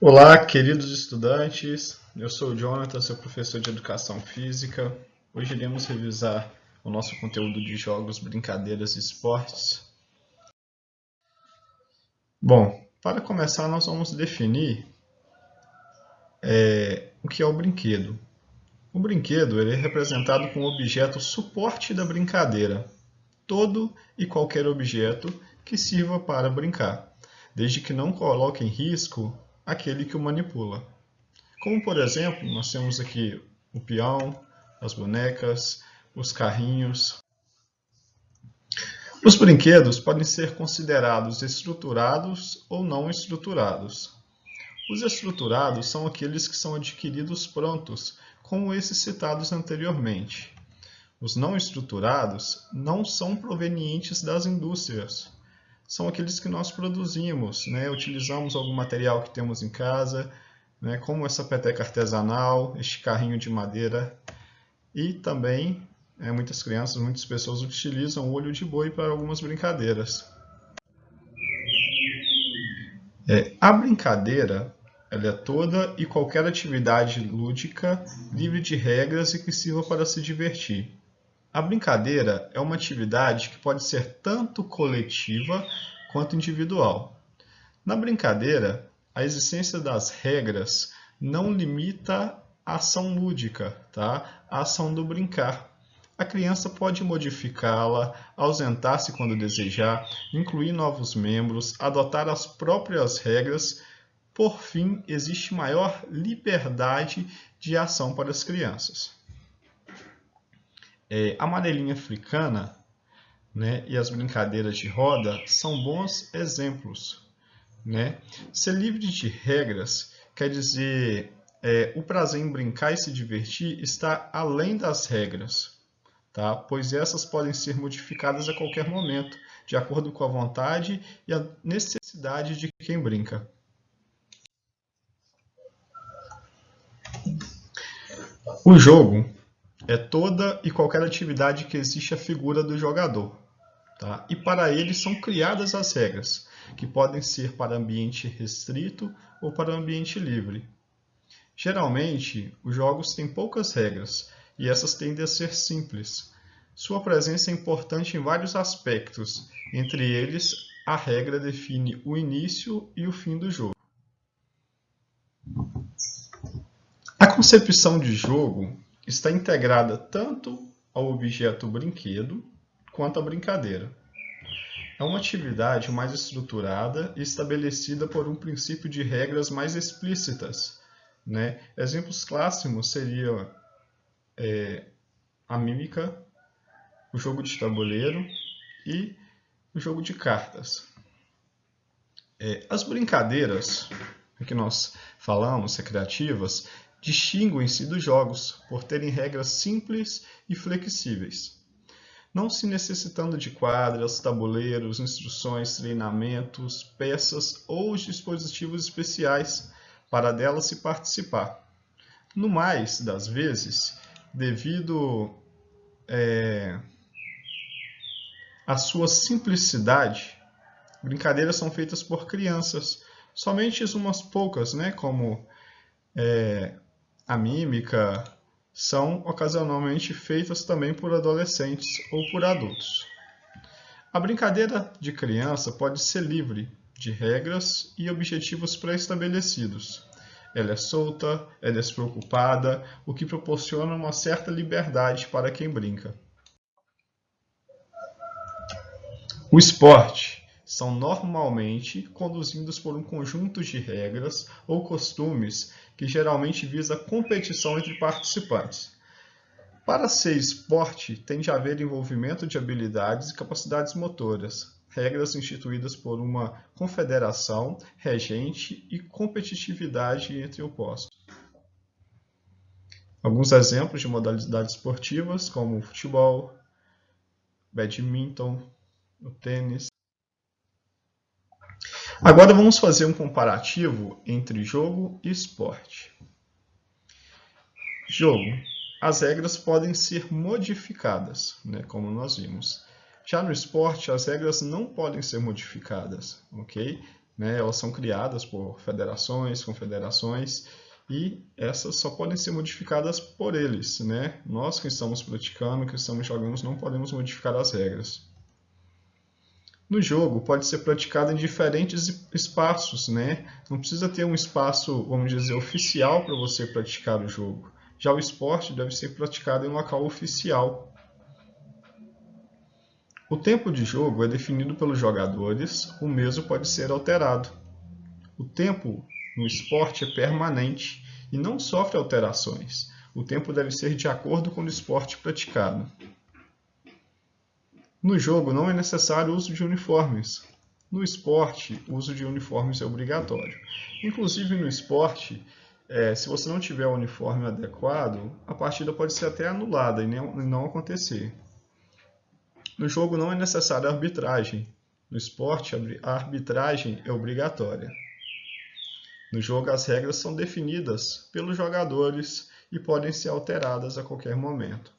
Olá, queridos estudantes. Eu sou o Jonathan, seu professor de Educação Física. Hoje iremos revisar o nosso conteúdo de jogos, brincadeiras e esportes. Bom, para começar, nós vamos definir o que é o brinquedo. O brinquedo ele é representado com o objeto suporte da brincadeira, todo e qualquer objeto que sirva para brincar, desde que não coloque em risco aquele que o manipula. Como, por exemplo, nós temos aqui o peão, as bonecas, os carrinhos. Os brinquedos podem ser considerados estruturados ou não estruturados. Os estruturados são aqueles que são adquiridos prontos, como esses citados anteriormente. Os não estruturados não são provenientes das indústrias. São aqueles que nós produzimos, utilizamos algum material que temos em casa, como essa peteca artesanal, este carrinho de madeira. E também muitas crianças, muitas pessoas utilizam o olho de boi para algumas brincadeiras. A brincadeira ela é toda e qualquer atividade lúdica, livre de regras e que sirva para se divertir. A brincadeira é uma atividade que pode ser tanto coletiva quanto individual. Na brincadeira, a existência das regras não limita a ação lúdica, tá? A ação do brincar. A criança pode modificá-la, ausentar-se quando desejar, incluir novos membros, adotar as próprias regras. Por fim, existe maior liberdade de ação para as crianças. A amarelinha africana, e as brincadeiras de roda são bons exemplos. Ser livre de regras quer dizer o prazer em brincar e se divertir está além das regras, tá? Pois essas podem ser modificadas a qualquer momento, de acordo com a vontade e a necessidade de quem brinca. O jogo é toda e qualquer atividade que existe a figura do jogador. Tá? E para ele são criadas as regras, que podem ser para ambiente restrito ou para ambiente livre. Geralmente, os jogos têm poucas regras, e essas tendem a ser simples. Sua presença é importante em vários aspectos, entre eles, a regra define o início e o fim do jogo. A concepção de jogo está integrada tanto ao objeto brinquedo quanto à brincadeira. É uma atividade mais estruturada e estabelecida por um princípio de regras mais explícitas. Exemplos clássicos seriam a mímica, o jogo de tabuleiro e o jogo de cartas. As brincadeiras que nós falamos, recreativas, distinguem-se dos jogos por terem regras simples e flexíveis, não se necessitando de quadras, tabuleiros, instruções, treinamentos, peças ou dispositivos especiais para delas se participar. No mais das vezes, devido à sua simplicidade, brincadeiras são feitas por crianças, somente umas poucas, como a mímica, são ocasionalmente feitas também por adolescentes ou por adultos. A brincadeira de criança pode ser livre de regras e objetivos pré-estabelecidos. Ela é solta, é despreocupada, o que proporciona uma certa liberdade para quem brinca. O esporte são normalmente conduzidos por um conjunto de regras ou costumes que geralmente visa a competição entre participantes. Para ser esporte, tem de haver envolvimento de habilidades e capacidades motoras, regras instituídas por uma confederação regente e competitividade entre opostos. Alguns exemplos de modalidades esportivas, como o futebol, badminton, o tênis. Agora vamos fazer um comparativo entre jogo e esporte. Jogo. As regras podem ser modificadas, como nós vimos. Já no esporte, as regras não podem ser modificadas, ok? né? Elas são criadas por federações, confederações, e essas só podem ser modificadas por eles, né? Nós que estamos praticando, que estamos jogando, não podemos modificar as regras. No jogo, pode ser praticado em diferentes espaços, né? Não precisa ter um espaço, vamos dizer, oficial para você praticar o jogo. Já o esporte deve ser praticado em um local oficial. O tempo de jogo é definido pelos jogadores, o mesmo pode ser alterado. O tempo no esporte é permanente e não sofre alterações. O tempo deve ser de acordo com o esporte praticado. No jogo não é necessário o uso de uniformes. No esporte, o uso de uniformes é obrigatório. Inclusive no esporte, se você não tiver o uniforme adequado, a partida pode ser até anulada e não acontecer. No jogo não é necessária a arbitragem. No esporte, a arbitragem é obrigatória. No jogo, as regras são definidas pelos jogadores e podem ser alteradas a qualquer momento.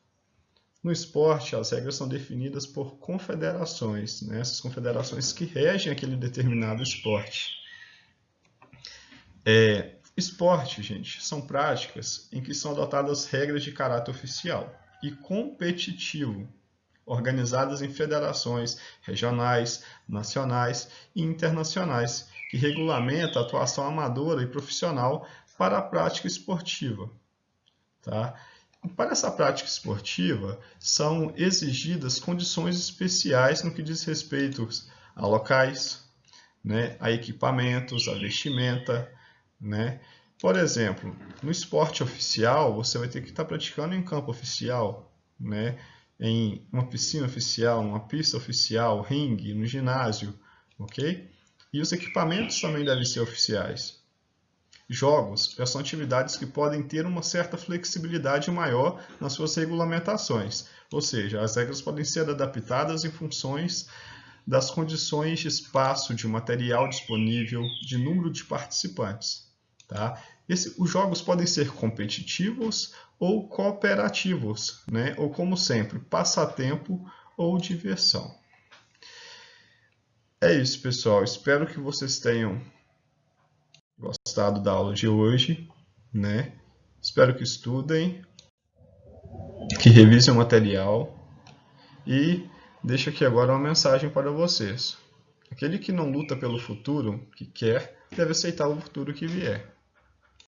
No esporte, as regras são definidas por confederações, né? Essas confederações que regem aquele determinado esporte. Esporte, gente, são práticas em que são adotadas regras de caráter oficial e competitivo, organizadas em federações regionais, nacionais e internacionais, que regulamenta a atuação amadora e profissional para a prática esportiva. Tá? Para essa prática esportiva, são exigidas condições especiais no que diz respeito a locais, né, a equipamentos, a vestimenta, né? Por exemplo, no esporte oficial, você vai ter que estar praticando em campo oficial, né? Em uma piscina oficial, uma pista oficial, ringue, no ginásio, ok? E os equipamentos também devem ser oficiais. Jogos são atividades que podem ter uma certa flexibilidade maior nas suas regulamentações, ou seja, as regras podem ser adaptadas em funções das condições de espaço, de material disponível, de número de participantes. Tá? Os jogos podem ser competitivos ou cooperativos, né? Ou como sempre, passatempo ou diversão. É isso, pessoal. Espero que vocês tenham gostado da aula de hoje, né? Espero que estudem, que revisem o material e deixo aqui agora uma mensagem para vocês. Aquele que não luta pelo futuro que quer, deve aceitar o futuro que vier.